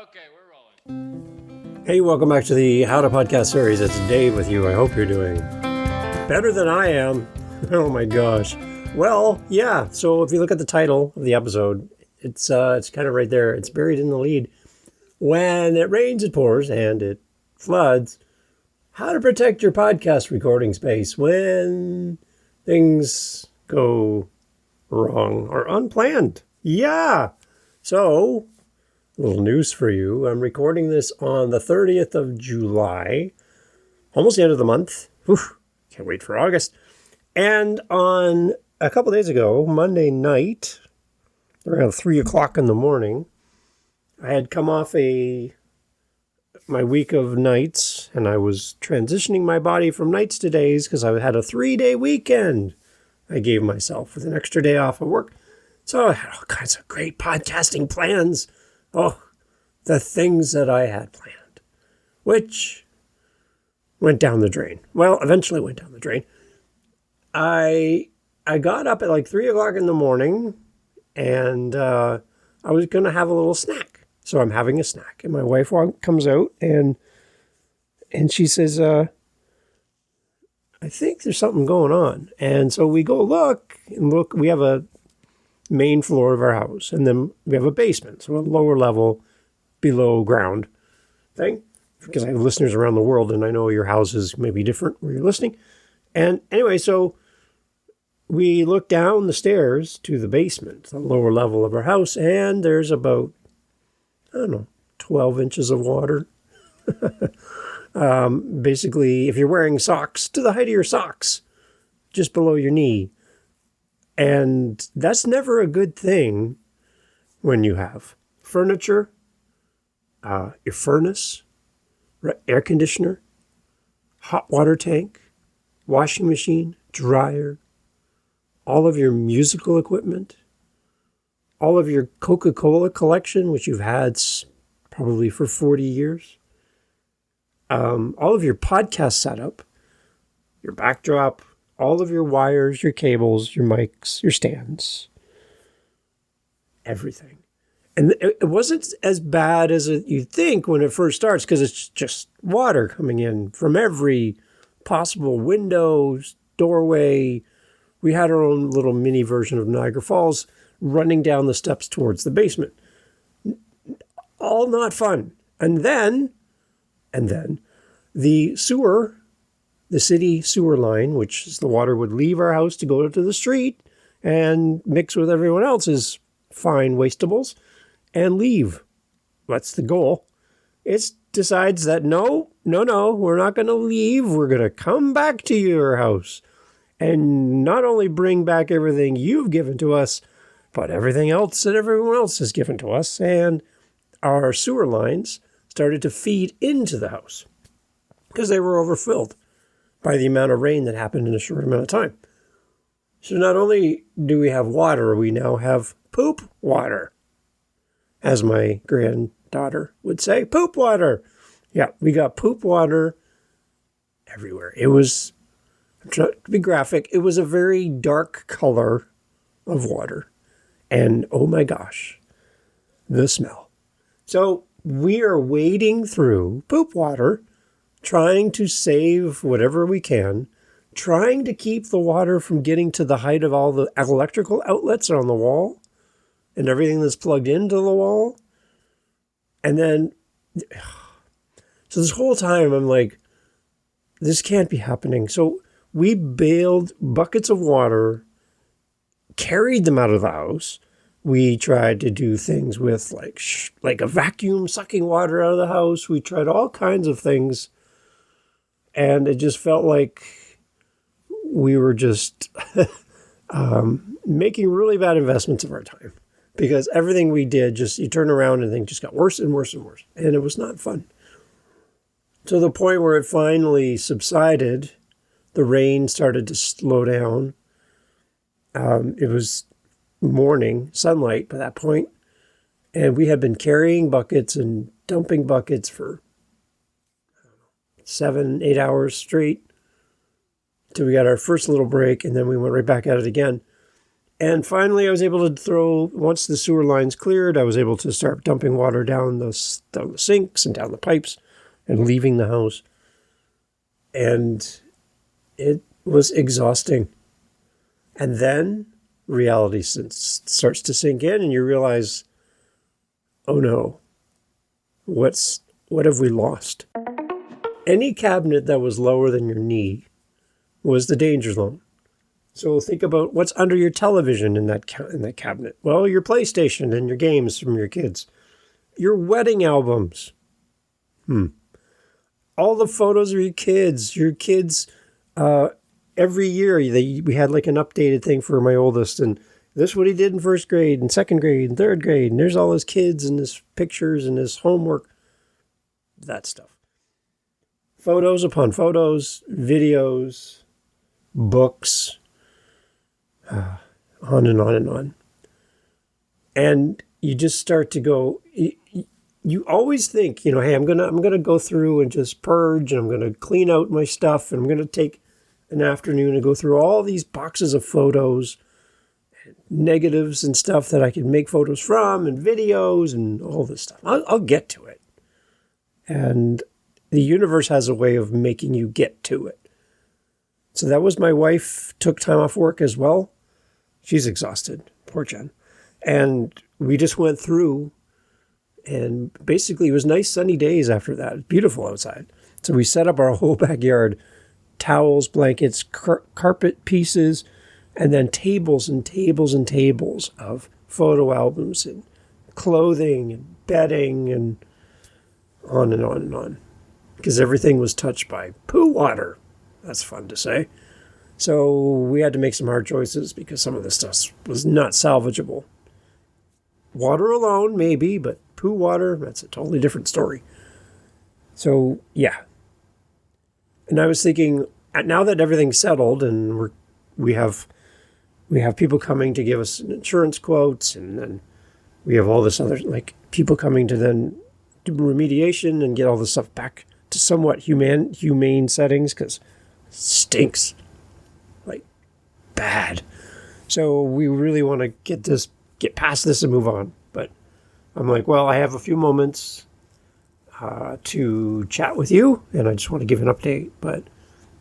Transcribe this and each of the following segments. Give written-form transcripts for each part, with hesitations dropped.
Okay, we're rolling. Hey, welcome back to the How to Podcast series. It's Dave with you. I hope you're doing better than I am. Oh my gosh. Well, yeah. So if you look at the title of the episode, it's kind of right there. It's buried in the lead. When it rains, it pours, and it floods. How to protect your podcast recording space when things go wrong or unplanned. Yeah. So, a little news for you. I'm recording this on the 30th of July, almost the end of the month. Whew, can't wait for August. And on a couple days ago, Monday night, around 3 o'clock in the morning, I had come off my week of nights, and I was transitioning my body from nights to days because I had a 3-day weekend I gave myself with an extra day off of work. So I had all kinds of great podcasting plans. Oh, the things that I had planned, which went down the drain. Well, eventually went down the drain. I got up at like 3 o'clock in the morning, and I was going to have a little snack. So I'm having a snack, and my wife comes out, and she says, I think there's something going on. And so we go look. We have a main floor of our house, and then we have a basement, so a lower level below ground thing, because I have listeners around the world, and I know your houses may be different where you're listening. And anyway, so we look down the stairs to the basement, the lower level of our house, and there's about, 12 inches of water. Basically, if you're wearing socks, to the height of your socks, just below your knee. And that's never a good thing when you have furniture, your furnace, air conditioner, hot water tank, washing machine, dryer, all of your musical equipment, all of your Coca-Cola collection, which you've had probably for 40 years, all of your podcast setup, your backdrop, all of your wires, your cables, your mics, your stands, everything. And it wasn't as bad as you'd think when it first starts, because it's just water coming in from every possible window, doorway. We had our own little mini version of Niagara Falls running down the steps towards the basement. All not fun. And then the sewer, the city sewer line, which is the water would leave our house to go to the street and mix with everyone else's fine wastables and leave. That's the goal. It decides that no, we're not going to leave. We're going to come back to your house and not only bring back everything you've given to us, but everything else that everyone else has given to us. And our sewer lines started to feed into the house because they were overfilled by the amount of rain that happened in a short amount of time. So not only do we have water, we now have poop water. As my granddaughter would say, poop water. Yeah, we got poop water everywhere. It was, to be graphic, it was a very dark color of water. And oh my gosh, the smell. So we are wading through poop water, trying to save whatever we can, trying to keep the water from getting to the height of all the electrical outlets on the wall and everything that's plugged into the wall. And then, so this whole time I'm like, this can't be happening. So we bailed buckets of water, carried them out of the house. We tried to do things with like a vacuum sucking water out of the house. We tried all kinds of things. And it just felt like we were just making really bad investments of our time, because everything we did, you turn around and things just got worse and worse and worse. And it was not fun. To the point where it finally subsided, the rain started to slow down. It was morning sunlight by that point. And we had been carrying buckets and dumping buckets for 7-8 hours straight till we got our first little break, and then we went right back at it again. And finally, I was able to once the sewer lines cleared, I was able to start dumping water down the sinks and down the pipes and leaving the house. And it was exhausting. And then reality starts to sink in and you realize, oh no, what have we lost? Any cabinet that was lower than your knee was the danger zone. So think about what's under your television in that cabinet. Well, your PlayStation and your games from your kids. Your wedding albums. All the photos of your kids. Every year we had like an updated thing for my oldest. And this is what he did in first grade and second grade and third grade. And there's all his kids and his pictures and his homework. That stuff. Photos upon photos, videos, books. On and on and on. And you just start to go, you always think, hey, I'm gonna go through and just purge and I'm gonna clean out my stuff and I'm gonna take an afternoon and go through all these boxes of photos, and negatives and stuff that I can make photos from and videos and all this stuff. I'll get to it. And the universe has a way of making you get to it. So that was my wife took time off work as well. She's exhausted, poor Jen. And we just went through and basically it was nice sunny days after that. It's beautiful outside. So we set up our whole backyard, towels, blankets, carpet pieces, and then tables and tables and tables of photo albums and clothing and bedding and on and on and on. Because everything was touched by poo water. That's fun to say. So we had to make some hard choices because some of this stuff was not salvageable. Water alone, maybe, but poo water, that's a totally different story. So, yeah. And I was thinking, now that everything's settled and we have people coming to give us insurance quotes, and then we have all this other, like, people coming to then do remediation and get all this stuff back to somewhat humane settings, because it stinks. Bad. So we really want to get past this and move on. But I'm like, well, I have a few moments to chat with you, and I just want to give an update, but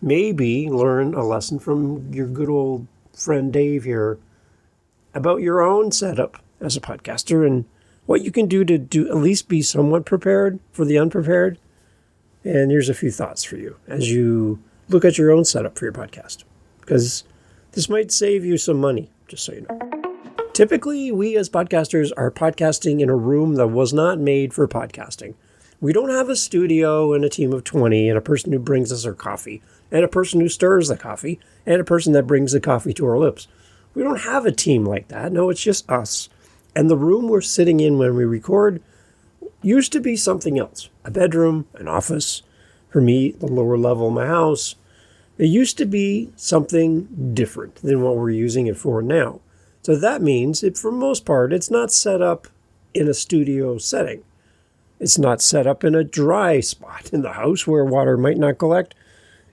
maybe learn a lesson from your good old friend Dave here about your own setup as a podcaster and what you can do to at least be somewhat prepared for the unprepared. And here's a few thoughts for you as you look at your own setup for your podcast, because this might save you some money, just so you know. Typically, we as podcasters are podcasting in a room that was not made for podcasting. We don't have a studio and a team of 20 and a person who brings us our coffee and a person who stirs the coffee and a person that brings the coffee to our lips. We don't have a team like that. No, it's just us. And the room we're sitting in when we record used to be something else. A bedroom, an office. For me, the lower level of my house. It used to be something different than what we're using it for now. So that means, for the most part, it's not set up in a studio setting. It's not set up in a dry spot in the house where water might not collect.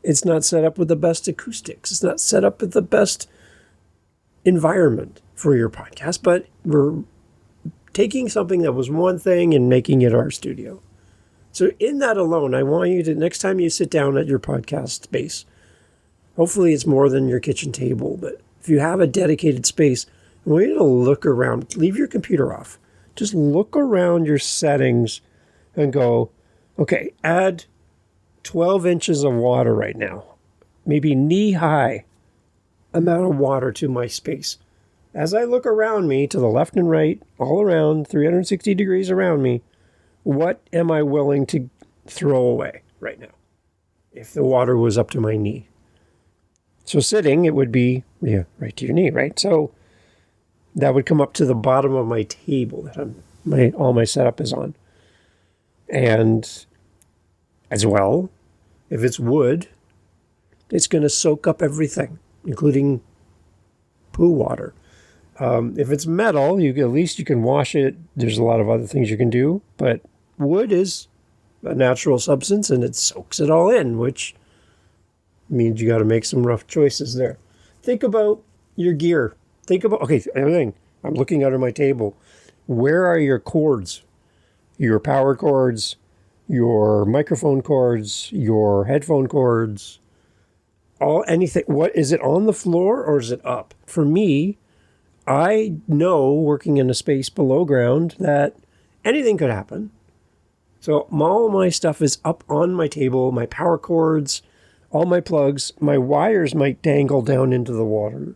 It's not set up with the best acoustics. It's not set up with the best environment for your podcast, but we're taking something that was one thing and making it our studio. So in that alone, I want you to, next time you sit down at your podcast space, hopefully it's more than your kitchen table, but if you have a dedicated space, I want you to look around. Leave your computer off. Just look around your settings and go, okay, add 12 inches of water right now. Maybe knee-high amount of water to my space. As I look around me, to the left and right, all around, 360 degrees around me, what am I willing to throw away right now if the water was up to my knee? So sitting, it would be, right to your knee, right? So that would come up to the bottom of my table that all my setup is on. And as well, if it's wood, it's going to soak up everything, including poo water. If it's metal, at least you can wash it. There's a lot of other things you can do, but wood is a natural substance and it soaks it all in, which means you got to make some rough choices there. Think about your gear Think about, okay, everything. I'm looking under my table. Where are your cords? Your power cords, your microphone cords, your headphone cords, anything. What is it, on the floor or is it up? For me, I know, working in a space below ground, that anything could happen. So all my stuff is up on my table, my power cords, all my plugs. My wires might dangle down into the water,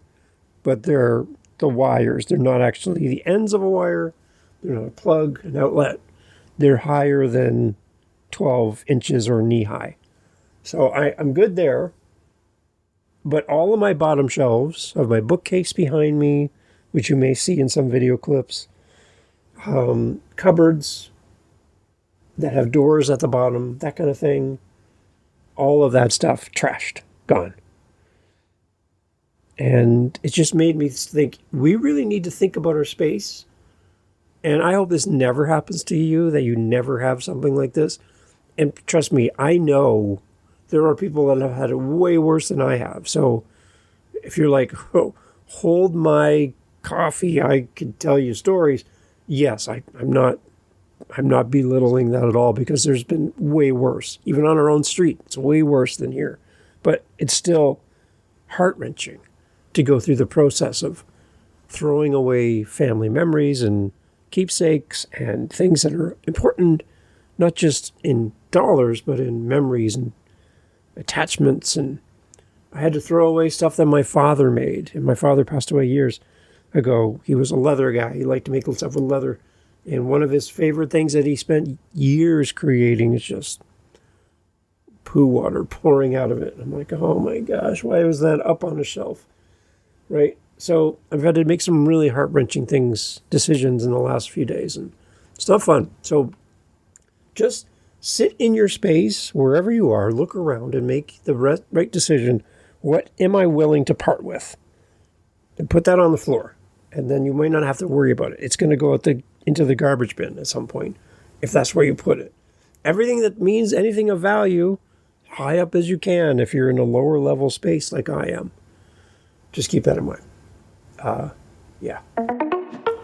but they're the wires. They're not actually the ends of a wire. They're not a plug, an outlet. They're higher than 12 inches or knee high. So I'm good there. But all of my bottom shelves of my bookcase behind me, which you may see in some video clips, cupboards that have doors at the bottom, that kind of thing, all of that stuff trashed, gone. And it just made me think, we really need to think about our space. And I hope this never happens to you, that you never have something like this. And trust me, I know there are people that have had it way worse than I have. So if you're like, oh, hold my coffee, I could tell you stories. Yes, I'm not belittling that at all, because there's been way worse. Even on our own street, it's way worse than here. But it's still heart-wrenching to go through the process of throwing away family memories and keepsakes and things that are important, not just in dollars, but in memories and attachments. And I had to throw away stuff that my father made. And my father passed away years ago. He was a leather guy. He liked to make stuff with leather. And one of his favorite things that he spent years creating is just poo water pouring out of it. I'm like, oh my gosh, why was that up on a shelf? Right? So I've had to make some really heart-wrenching decisions in the last few days, and it's not fun. So just sit in your space, wherever you are, look around and make the right decision. What am I willing to part with? And put that on the floor. And then you might not have to worry about it. It's going to go into the garbage bin at some point, if that's where you put it. Everything that means anything of value, high up as you can if you're in a lower level space like I am. Just keep that in mind. Yeah.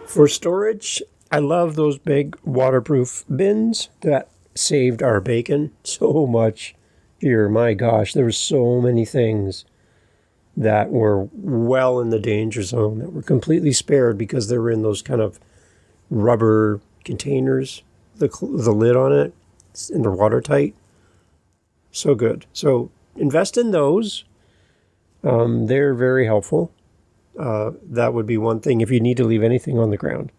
For storage, I love those big waterproof bins that saved our bacon so much here. My gosh, there were so many things that were well in the danger zone that were completely spared because they were in those kind of rubber containers, the lid on it, and they're watertight. So good. So invest in those. They're very helpful. That would be one thing if you need to leave anything on the ground.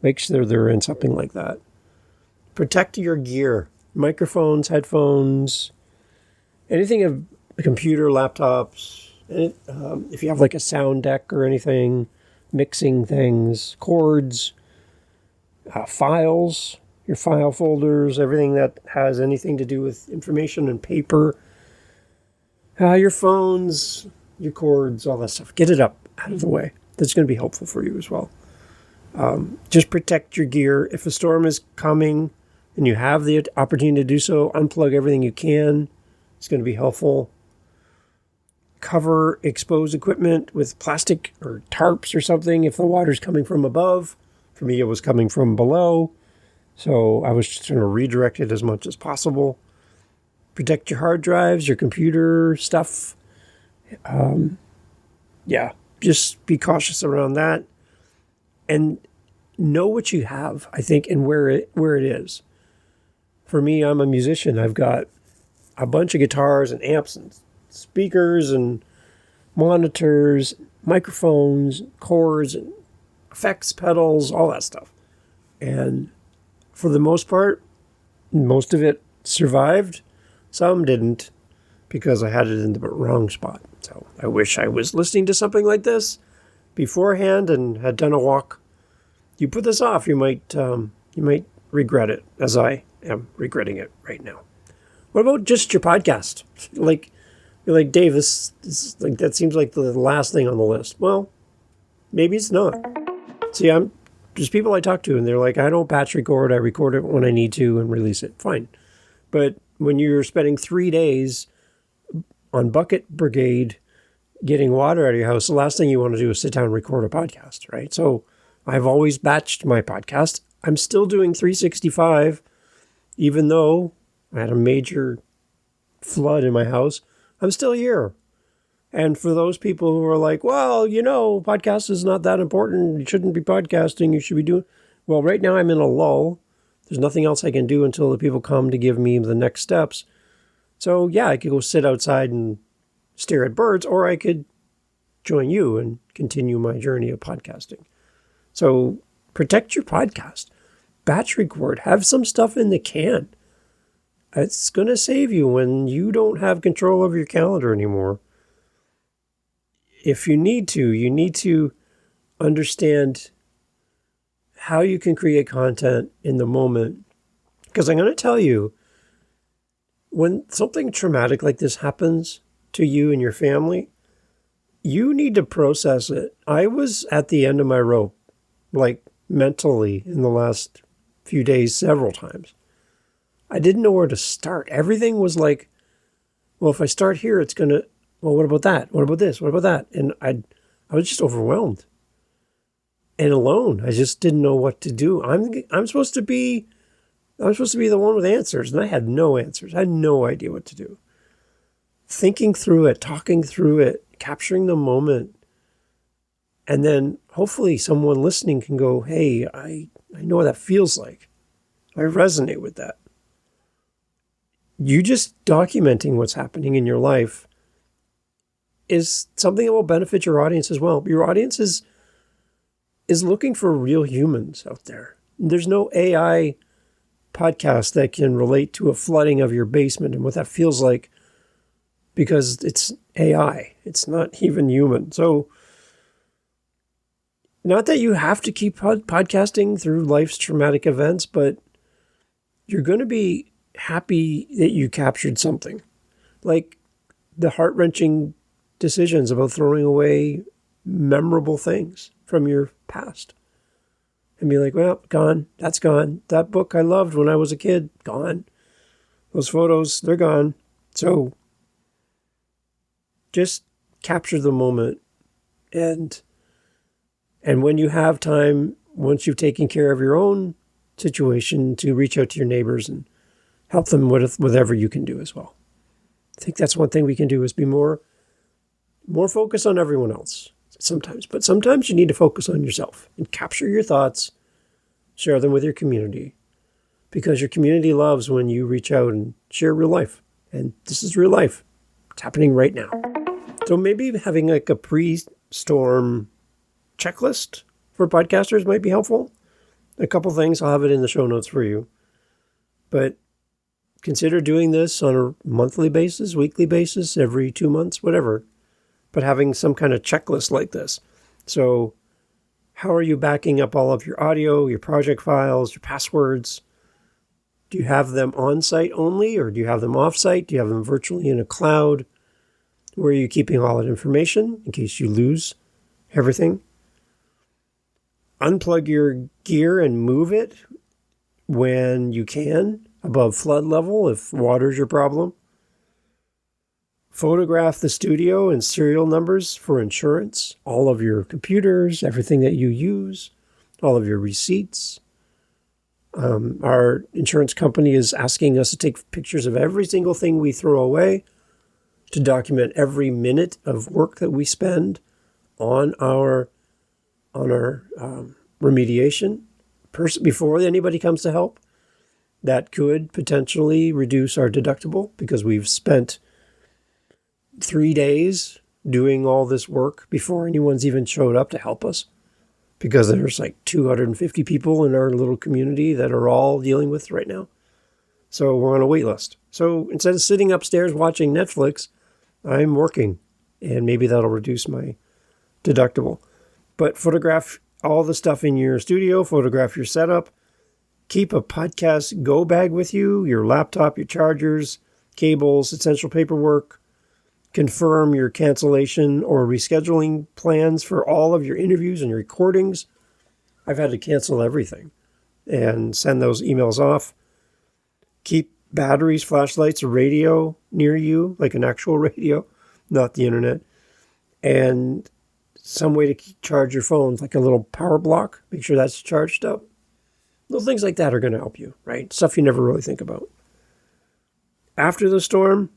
Make sure they're in something like that. Protect your gear. Microphones, headphones, anything of computer, laptops. If you have like a sound deck or anything, mixing things, cords, files, your file folders, everything that has anything to do with information and paper, your phones, your cords, all that stuff. Get it up out of the way. That's going to be helpful for you as well. Just protect your gear. If a storm is coming and you have the opportunity to do so, unplug everything you can. It's going to be helpful. Cover exposed equipment with plastic or tarps or something if the water's coming from above. For me, it was coming from below, so I was just trying to redirect it as much as possible. Protect your hard drives, your computer stuff. Just be cautious around that. And know what you have, I think, and where it is. For me, I'm a musician. I've got a bunch of guitars and amps and speakers and monitors, microphones, cords, and effects pedals, all that stuff. And for the most part, most of it survived. Some didn't, because I had it in the wrong spot. So I wish I was listening to something like this beforehand and had done a walk. You put this off, you might regret it, as I am regretting it right now. What about just your podcast? You're like, Dave, this like, that seems like the last thing on the list. Well, maybe it's not. See, there's people I talk to and they're like, I don't batch record. I record it when I need to and release it. Fine. But when you're spending 3 days on bucket brigade getting water out of your house, the last thing you want to do is sit down and record a podcast, right? So I've always batched my podcast. I'm still doing 365, even though I had a major flood in my house. I'm still here. And for those people who are like, well, podcast is not that important. You shouldn't be podcasting. You should be doing... Well, right now I'm in a lull. There's nothing else I can do until the people come to give me the next steps. So yeah, I could go sit outside and stare at birds, or I could join you and continue my journey of podcasting. So protect your podcast. Batch record. Have some stuff in the can. It's going to save you when you don't have control of your calendar anymore. If you need to understand how you can create content in the moment. Because I'm going to tell you, when something traumatic like this happens to you and your family, you need to process it. I was at the end of my rope, like mentally, in the last few days, several times. I didn't know where to start. Everything was like, well, if I start here, it's going to, well, what about that? What about this? What about that? And I was just overwhelmed and alone. I just didn't know what to do. I'm supposed to be the one with answers, and I had no answers. I had no idea what to do. Thinking through it, talking through it, capturing the moment, and then hopefully someone listening can go, hey, I know what that feels like. I resonate with that. You just documenting what's happening in your life is something that will benefit your audience as well. Your audience is looking for real humans out there. There's no AI podcast that can relate to a flooding of your basement and what that feels like, because it's AI. It's not even human. So not that you have to keep podcasting through life's traumatic events, but you're going to be happy that you captured something. Like the heart-wrenching decisions about throwing away memorable things from your past. And be like, well, gone. That's gone. That book I loved when I was a kid, gone. Those photos, they're gone. So just capture the moment. And when you have time, once you've taken care of your own situation, to reach out to your neighbors and help them with whatever you can do as well. I think that's one thing we can do, is be more focused on everyone else sometimes. But sometimes you need to focus on yourself and capture your thoughts, share them with your community, because your community loves when you reach out and share real life. And this is real life. It's happening right now. So maybe having like a pre-storm checklist for podcasters might be helpful. A couple things, I'll have it in the show notes for you. But consider doing this on a monthly basis, weekly basis, every 2 months, whatever. But having some kind of checklist like this. So how are you backing up all of your audio, your project files, your passwords? Do you have them on site only, or do you have them off site? Do you have them virtually in a cloud? Where are you keeping all that information in case you lose everything? Unplug your gear and move it when you can above flood level if water's your problem. Photograph the studio and serial numbers for insurance, all of your computers, everything that you use, all of your receipts. Our insurance company is asking us to take pictures of every single thing we throw away, to document every minute of work that we spend on our remediation before anybody comes to help. That could potentially reduce our deductible, because we've spent 3 days doing all this work before anyone's even showed up to help us, because there's like 250 people in our little community that are all dealing with right now. So we're on a wait list. So instead of sitting upstairs watching Netflix, I'm working, and maybe that'll reduce my deductible. But photograph all the stuff in your studio, photograph your setup, keep a podcast go bag with you, your laptop, your chargers, cables, essential paperwork. Confirm your cancellation or rescheduling plans for all of your interviews and your recordings. I've had to cancel everything and send those emails off. Keep batteries, flashlights, a radio near you, like an actual radio, not the internet. and some way to charge your phones, like a little power block. Make sure that's charged up. Little things like that are going to help you, right? Stuff you never really think about. After the storm,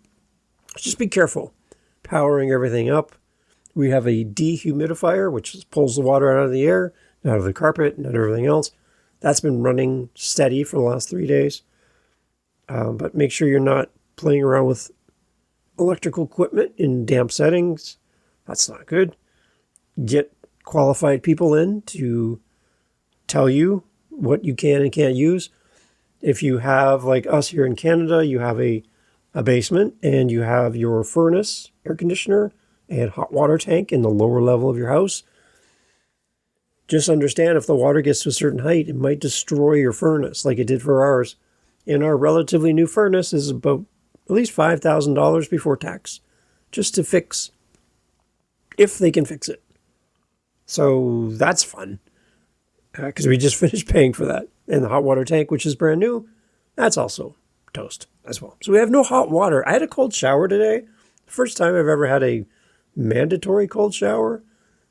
just be careful. Powering everything up. We have a dehumidifier, which pulls the water out of the air, out of the carpet, and out of everything else. That's been running steady for the last 3 days. But make sure you're not playing around with electrical equipment in damp settings. That's not good. Get qualified people in to tell you what you can and can't use. If you have, like us here in Canada, you have a basement and you have your furnace, air conditioner, and hot water tank in the lower level of your house, just understand if the water gets to a certain height, it might destroy your furnace like it did for ours. And our relatively new furnace is about at least $5,000 before tax, just to fix, if they can fix it. So that's fun, because we just finished paying for that. And the hot water tank, which is brand new, that's also toast as well. So we have no hot water. I had a cold shower today. The first time I've ever had a mandatory cold shower.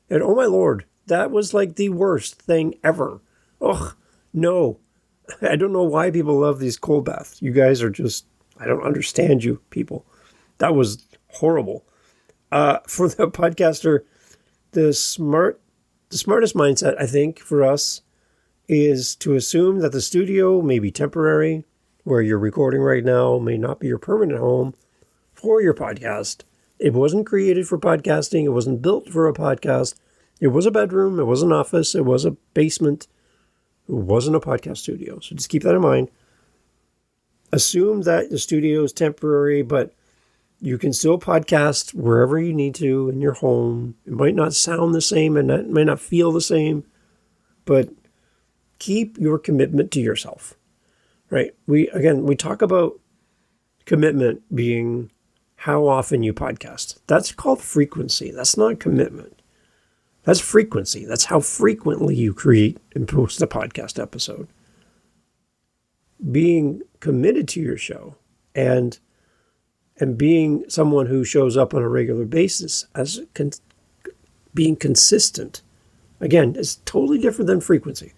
And oh my Lord, that was like the worst thing ever. Ugh, no. I don't know why people love these cold baths. You guys are just, I don't understand you people. That was horrible. For the podcaster, the smartest mindset, I think, for us is to assume that the studio may be temporary, where you're recording right now may not be your permanent home for your podcast. It wasn't created for podcasting. It wasn't built for a podcast. It was a bedroom. It was an office. It was a basement. It wasn't a podcast studio. So just keep that in mind. Assume that the studio is temporary, but you can still podcast wherever you need to in your home. It might not sound the same and it might not feel the same, but keep your commitment to yourself, right? We talk about commitment being how often you podcast. That's called frequency. That's not commitment. That's frequency. That's how frequently you create and post a podcast episode. Being committed to your show and being someone who shows up on a regular basis as being consistent, again, is totally different than frequency.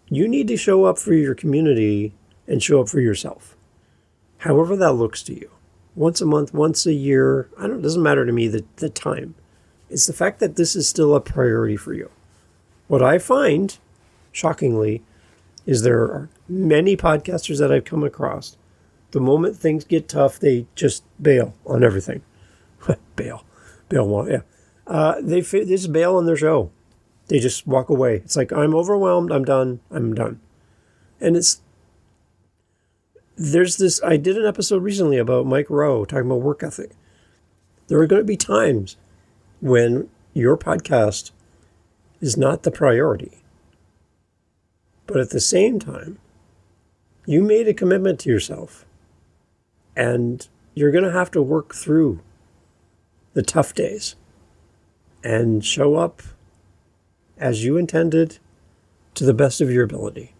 You need to show up for your community and show up for yourself, however that looks to you. Once a month, once a year, it doesn't matter to me the time. It's the fact that this is still a priority for you. What I find, shockingly, is there are many podcasters that I've come across. The moment things get tough, they just bail on everything. bail, yeah. They just bail on their show. They just walk away. It's like, I'm overwhelmed. I'm done. And there's this, I did an episode recently about Mike Rowe talking about work ethic. There are going to be times when your podcast is not the priority. But at the same time, you made a commitment to yourself. And you're going to have to work through the tough days and show up as you intended to the best of your ability.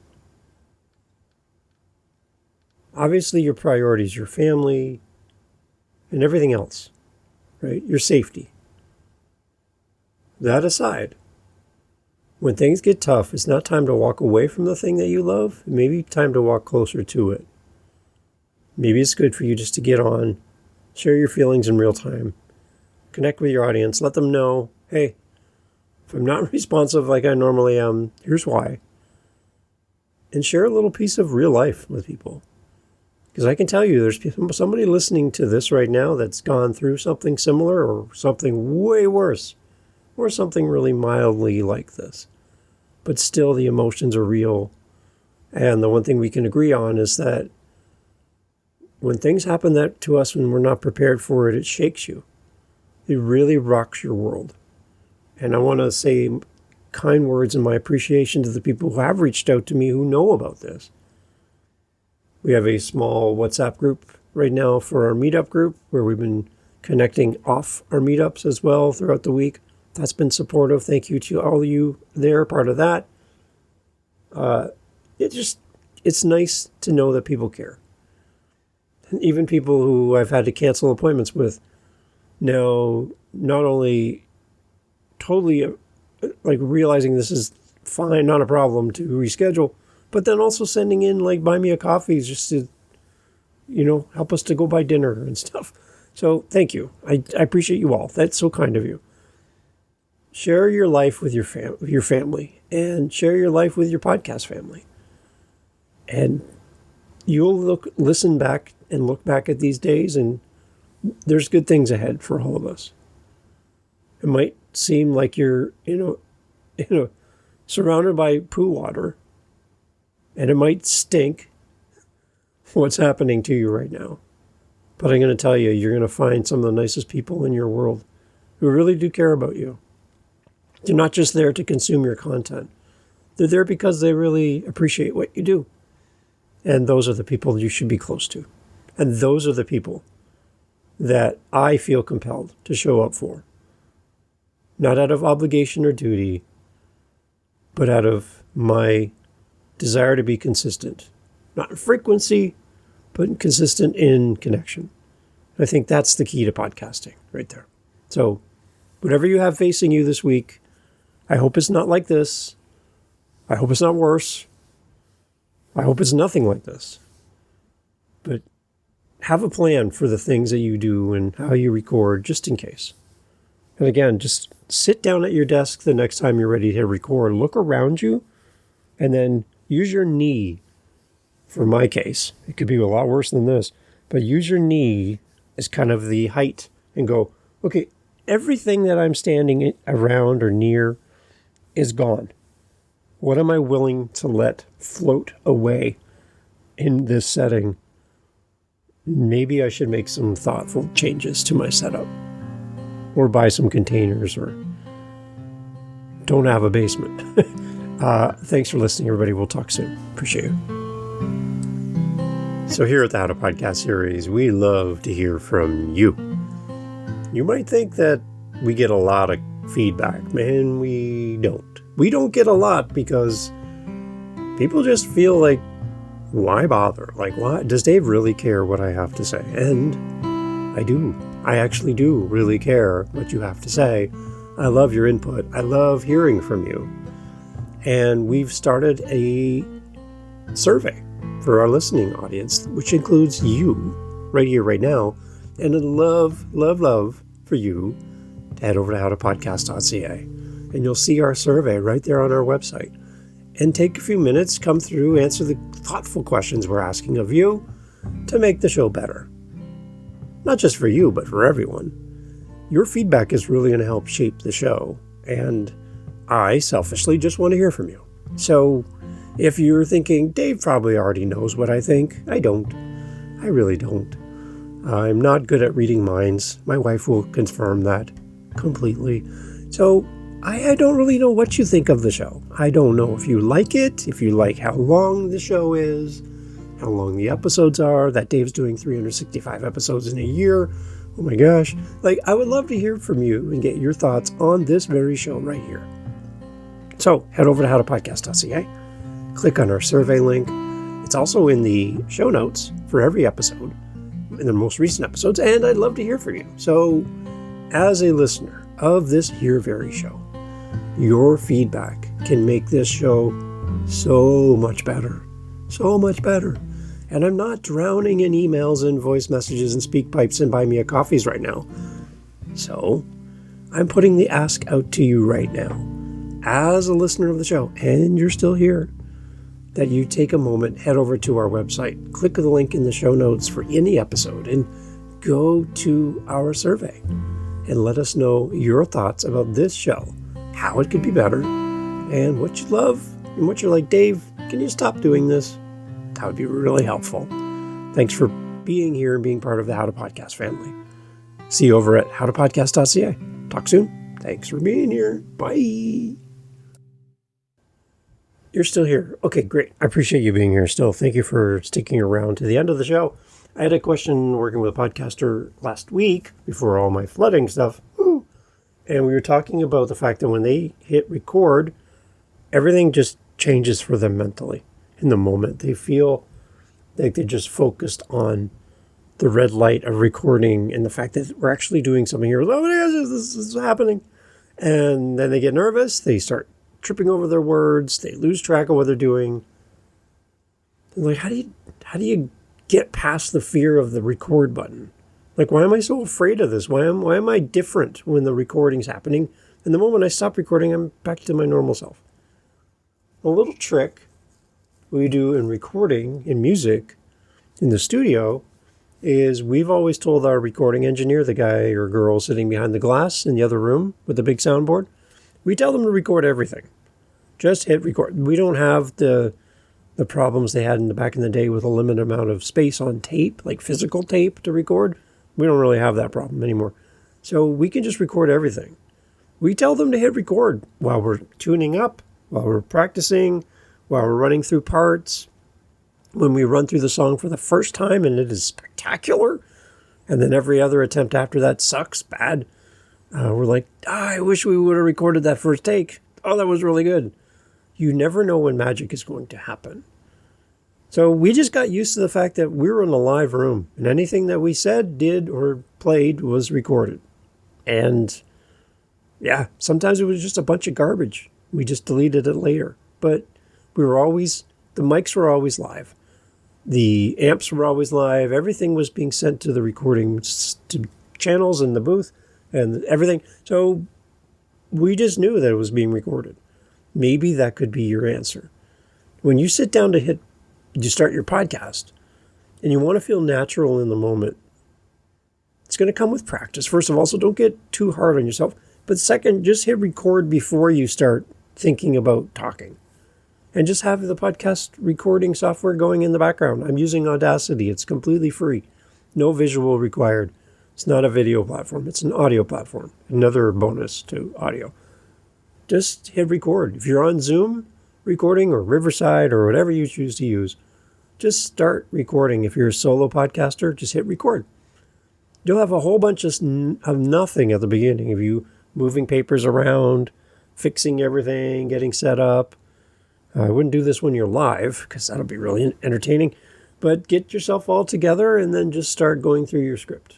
Obviously, your priorities, your family, and everything else, right? Your safety. That aside, when things get tough, it's not time to walk away from the thing that you love. It may be time to walk closer to it. Maybe it's good for you just to get on, share your feelings in real time, connect with your audience, let them know, hey, if I'm not responsive like I normally am, here's why. And share a little piece of real life with people. Because I can tell you, there's somebody listening to this right now that's gone through something similar or something way worse, or something really mildly like this. But still, the emotions are real. And the one thing we can agree on is that when things happen to us when we're not prepared for it, it shakes you. It really rocks your world. And I want to say kind words in my appreciation to the people who have reached out to me who know about this. We have a small WhatsApp group right now for our meetup group where we've been connecting off our meetups as well throughout the week. That's been supportive. Thank you to all of you there, part of that. It's nice to know that people care. And even people who I've had to cancel appointments with now not only totally like realizing this is fine, not a problem to reschedule, but then also sending in like buy me a coffee just to, help us to go buy dinner and stuff. So thank you. I appreciate you all. That's so kind of you. Share your life with your family, and share your life with your podcast family. And you'll listen back and look back at these days, and there's good things ahead for all of us. It might seem like you're, surrounded by poo water, and it might stink what's happening to you right now. But I'm going to tell you, you're going to find some of the nicest people in your world who really do care about you. They're not just there to consume your content. They're there because they really appreciate what you do. And those are the people you should be close to. And those are the people that I feel compelled to show up for. Not out of obligation or duty, but out of my desire to be consistent. Not in frequency, but consistent in connection. I think that's the key to podcasting right there. So whatever you have facing you this week, I hope it's not like this. I hope it's not worse. I hope it's nothing like this. But have a plan for the things that you do and how you record, just in case. And again, just sit down at your desk the next time you're ready to record. Look around you, and then use your knee. For my case, it could be a lot worse than this, but use your knee as kind of the height and go, okay, everything that I'm standing around or near is gone. What am I willing to let float away in this setting? Maybe I should make some thoughtful changes to my setup, or buy some containers, or don't have a basement. Thanks for listening, everybody. We'll talk soon. Appreciate you. So here at the How to Podcast series, we love to hear from you. You might think that we get a lot of feedback. Man, we don't. We don't get a lot because people just feel like, why bother? Like, why? Does Dave really care what I have to say? And I do. I actually do really care what you have to say. I love your input. I love hearing from you. And we've started a survey for our listening audience, which includes you right here, right now. And I'd love, love, love for you to head over to howtopodcast.ca. And you'll see our survey right there on our website. And take a few minutes, come through, answer the thoughtful questions we're asking of you to make the show better. Not just for you, but for everyone. Your feedback is really going to help shape the show. And I selfishly just want to hear from you. So if you're thinking, Dave probably already knows what I think, I don't. I really don't. I'm not good at reading minds. My wife will confirm that completely. So I don't really know what you think of the show. I don't know if you like it, if you like how long the show is, how long the episodes are, that Dave's doing 365 episodes in a year. Oh my gosh. I would love to hear from you and get your thoughts on this very show right here. So head over to howtopodcast.ca, click on our survey link. It's also in the show notes for every episode, in the most recent episodes, and I'd love to hear from you. So as a listener of this here very show, your feedback can make this show so much better. So much better. And I'm not drowning in emails and voice messages and speak pipes and buy me a coffees right now. So I'm putting the ask out to you right now, as a listener of the show, and you're still here, that you take a moment, head over to our website, click the link in the show notes for any episode, and go to our survey and let us know your thoughts about this show, how it could be better, and what you love, and what you're like, Dave, can you stop doing this? That would be really helpful. Thanks for being here and being part of the How to Podcast family. See you over at howtopodcast.ca. Talk soon. Thanks for being here. Bye. You're still here. Okay, great. I appreciate you being here still. Thank you for sticking around to the end of the show. I had a question working with a podcaster last week before all my flooding stuff. And we were talking about the fact that when they hit record, everything just changes for them mentally in the moment. They feel like they're just focused on the red light of recording and the fact that we're actually doing something here. Oh my gosh, this is happening. And then they get nervous. They start tripping over their words. They lose track of what they're doing. They're like, how do you get past the fear of the record button? Like, why am I so afraid of this? Why am I different when the recording's happening? And the moment I stop recording, I'm back to my normal self. A little trick we do in recording, in music, in the studio, is we've always told our recording engineer, the guy or girl sitting behind the glass in the other room with the big soundboard, we tell them to record everything. Just hit record. We don't have the problems they had in the back in the day with a limited amount of space on tape, like physical tape to record. We don't really have that problem anymore. So we can just record everything. We tell them to hit record while we're tuning up, while we're practicing, while we're running through parts. When we run through the song for the first time and it is spectacular, and then every other attempt after that sucks bad, we're like, I wish we would have recorded that first take. Oh, that was really good. You never know when magic is going to happen. So we just got used to the fact that we were in a live room, and anything that we said, did, or played was recorded. And yeah, sometimes it was just a bunch of garbage. We just deleted it later. But the mics were always live. The amps were always live. Everything was being sent to the recording to channels in the booth and everything. So we just knew that it was being recorded. Maybe that could be your answer. When you sit down to start your podcast and you want to feel natural in the moment, it's going to come with practice. First of all, so don't get too hard on yourself. But second, just hit record before you start thinking about talking. And just have the podcast recording software going in the background. I'm using Audacity. It's completely free. No visual required. It's not a video platform. It's an audio platform. Another bonus to audio. Just hit record. If you're on Zoom recording or Riverside or whatever you choose to use, just start recording. If you're a solo podcaster, just hit record. You'll have a whole bunch of nothing at the beginning of you moving papers around, fixing everything, getting set up. I wouldn't do this when you're live because that'll be really entertaining. But get yourself all together and then just start going through your script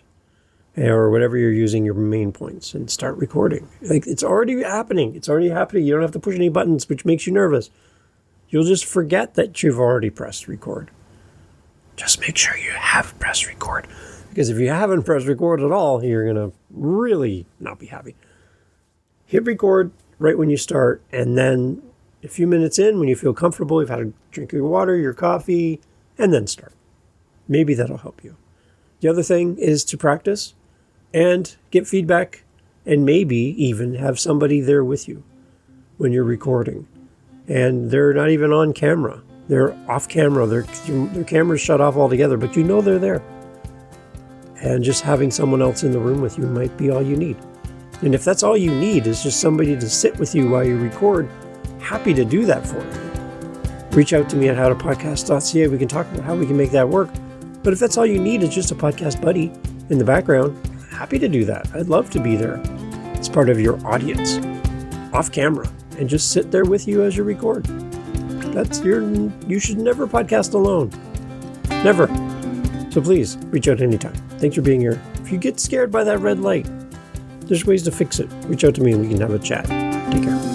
or whatever you're using, your main points, and start recording. Like, it's already happening. It's already happening. You don't have to push any buttons, which makes you nervous. You'll just forget that you've already pressed record. Just make sure you have pressed record. Because if you haven't pressed record at all, you're going to really not be happy. Hit record right when you start, and then a few minutes in, when you feel comfortable, you've had a drink of your water, your coffee, and then start. Maybe that'll help you. The other thing is to practice and get feedback, and maybe even have somebody there with you when you're recording. And they're not even on camera. They're off camera. Their camera's shut off altogether, but you know they're there. And just having someone else in the room with you might be all you need. And if that's all you need is just somebody to sit with you while you record, happy to do that for you. Reach out to me at howtopodcast.ca. We can talk about how we can make that work. But if that's all you need is just a podcast buddy in the background, happy to do that. I'd love to be there as part of your audience, off camera, and just sit there with you as you record. You should never podcast alone. Never. So please, reach out anytime. Thanks for being here. If you get scared by that red light, there's ways to fix it. Reach out to me and we can have a chat. Take care.